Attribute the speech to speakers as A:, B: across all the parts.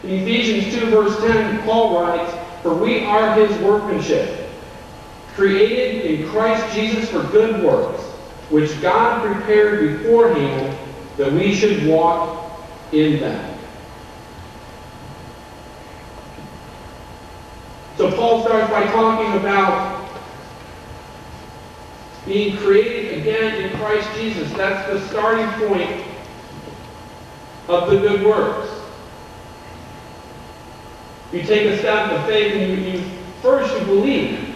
A: In Ephesians 2, verse 10, Paul writes, "For we are his workmanship, created in Christ Jesus for good works, which God prepared beforehand that we should walk in them." So Paul starts by talking about being created again in Christ Jesus. That's the starting point of the good works. You take a step of faith and first you believe.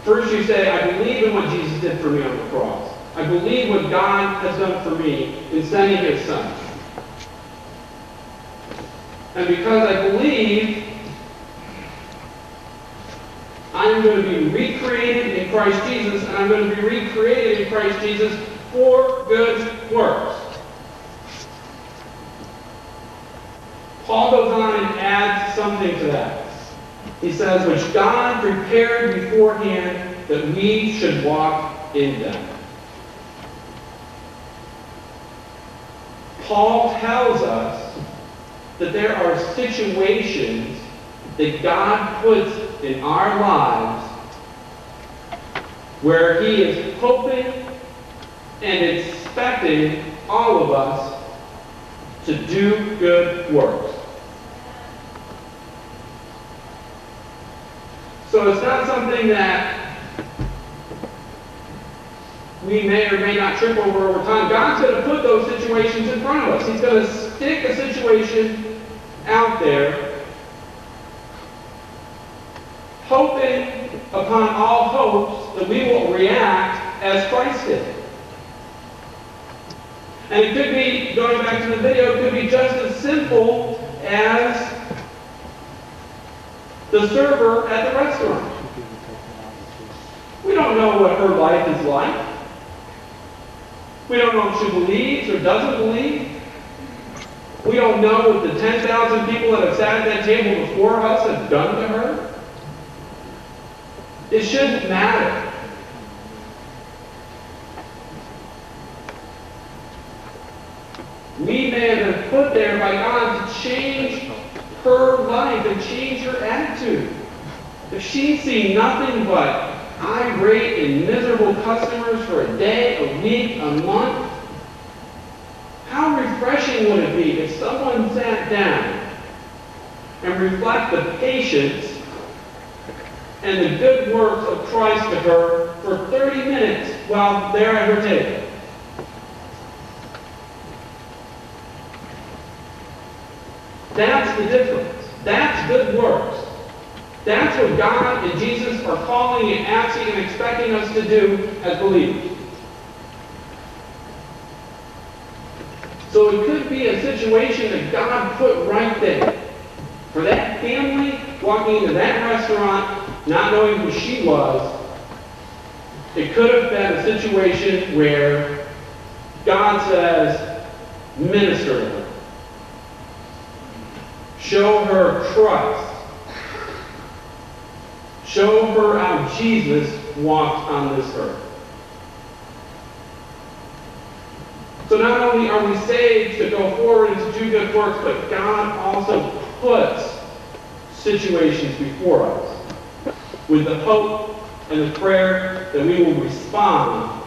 A: First you say, I believe in what Jesus did for me on the cross. I believe what God has done for me in sending his Son. And because I believe, I'm going to be recreated in Christ Jesus, and I'm going to be recreated in Christ Jesus for good works. Paul goes on and adds something to that. He says, which God prepared beforehand that we should walk in them. Paul tells us that there are situations that God puts in our lives where he is hoping and expecting all of us to do good works. So it's not something that we may or may not trip over time. God's going to put those situations in front of us. He's going to stick a situation out there, hoping upon all hopes that we will react as Christ did. And it could be, going back to the video, it could be just as simple as the server at the restaurant. We don't know what her life is like. We don't know if she believes or doesn't believe. We don't know what the 10,000 people that have sat at that table before us have done to her. It shouldn't matter. We may have been put there by God to change her life and change her attitude. If she's seen nothing but irate and miserable customers for a day, a week, a month, how refreshing would it be if someone sat down and reflect the patience and the good works of Christ to her for 30 minutes while they're at her table? That's the difference. That's good works. That's what God and Jesus are calling and asking and expecting us to do as believers. So it could be a situation that God put right there. For that family walking into that restaurant, not knowing who she was, it could have been a situation where God says, minister to her. Show her Christ. Show her how Jesus walked on this earth. So not only are we saved to go forward and to do good works, but God also puts situations before us with the hope and the prayer that we will respond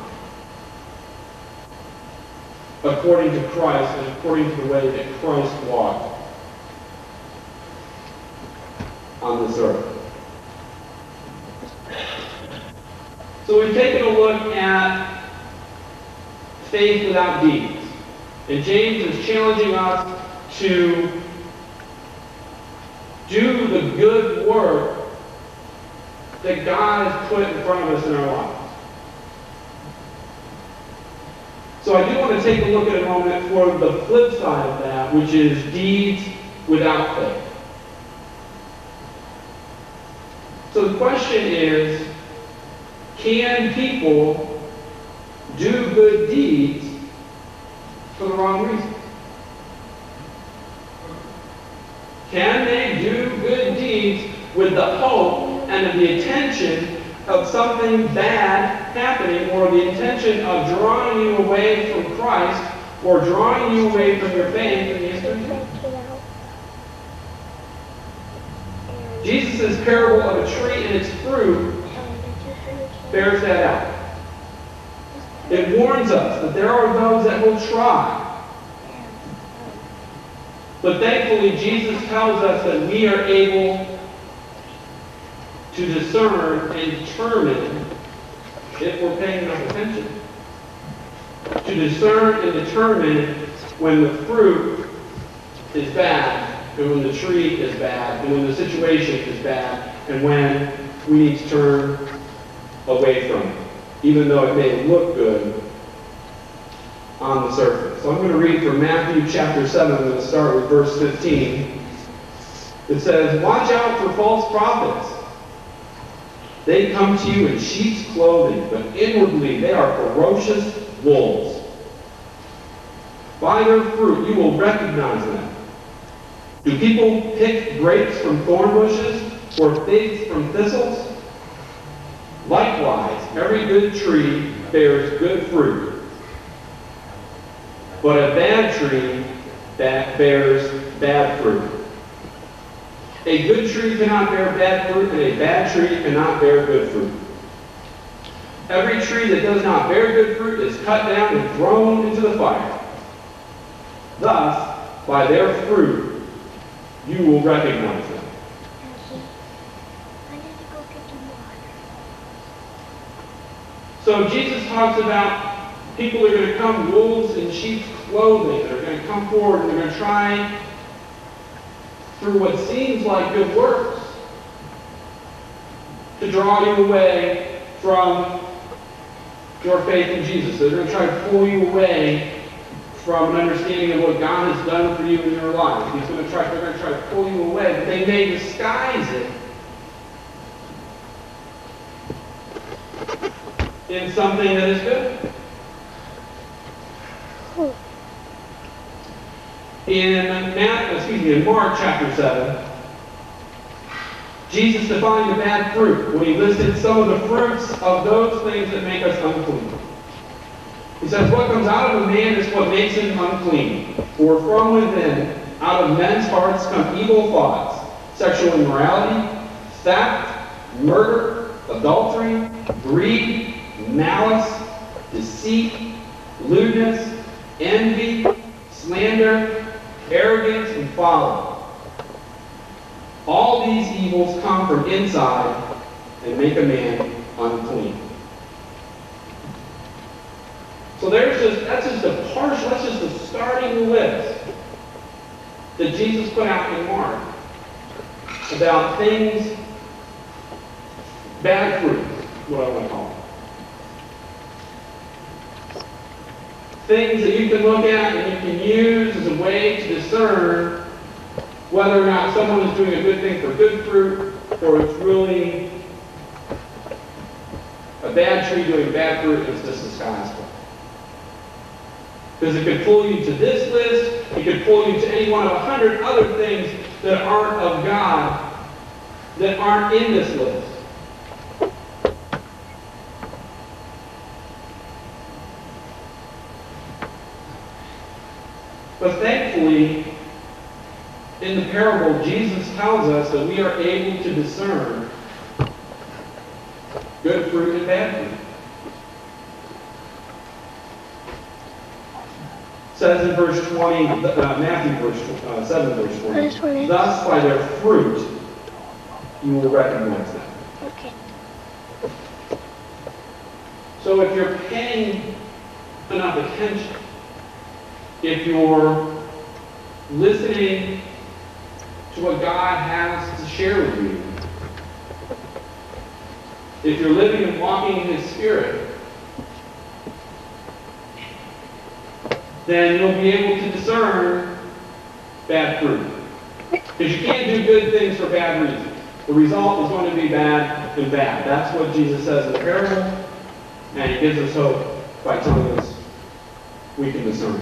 A: according to Christ and according to the way that Christ walked on this earth. So we've taken a look at faith without deeds. And James is challenging us to do the good work that God has put in front of us in our lives. So I do want to take a look at a moment for the flip side of that, which is deeds without faith. So the question is, can people do good deeds for the wrong reasons? Can they do good deeds with the hope and the intention of something bad happening, or the intention of drawing you away from Christ, or drawing you away from your faith in the end? Jesus' parable of a tree and its fruit bears that out. It warns us that there are those that will try. But thankfully, Jesus tells us that we are able to discern and determine if we're paying enough attention. To discern and determine when the fruit is bad, and when the tree is bad, and when the situation is bad, and when we need to turn away from it, even though it may look good on the surface. So I'm going to read from Matthew chapter 7. I'm going to start with verse 15. It says, "Watch out for false prophets. They come to you in sheep's clothing, but inwardly they are ferocious wolves. By their fruit you will recognize them. Do people pick grapes from thorn bushes or figs from thistles? Likewise, every good tree bears good fruit, but a bad tree that bears bad fruit. A good tree cannot bear bad fruit, and a bad tree cannot bear good fruit. Every tree that does not bear good fruit is cut down and thrown into the fire. Thus, by their fruit, you will recognize them." So Jesus talks about people are going to come wolves in sheep's clothing. They're going to come forward and they're going to try through what seems like good works to draw you away from your faith in Jesus. They're going to try to pull you away from an understanding of what God has done for you in your life. They're going to try to pull you away, but they may disguise it in something that is good. In Mark chapter 7, Jesus defined the bad fruit when he listed some of the fruits of those things that make us unclean. He says, "What comes out of a man is what makes him unclean. For from within, out of men's hearts come evil thoughts, sexual immorality, theft, murder, adultery, greed, malice, deceit, lewdness, envy, slander, arrogance, and folly. All these evils come from inside and make a man unclean." So that's just a starting list that Jesus put out in Mark about things, bad fruit, what I want to call it. Things that you can look at and you can use as a way to discern whether or not someone is doing a good thing for good fruit, or it's really a bad tree doing bad fruit and it's just disguised. Because it could pull you to this list, it could pull you to any one of 100 other things that aren't of God, that aren't in this list. But thankfully, in the parable, Jesus tells us that we are able to discern good fruit and bad fruit. It says in verse 20, Matthew 7, verse 20, "Thus by their fruit you will recognize them."
B: Okay.
A: So if you're paying enough attention, if you're listening to what God has to share with you, if you're living and walking in His Spirit, then you'll be able to discern bad fruit. Because you can't do good things for bad reasons. The result is going to be bad and bad. That's what Jesus says in the parable, and He gives us hope by telling us we can discern.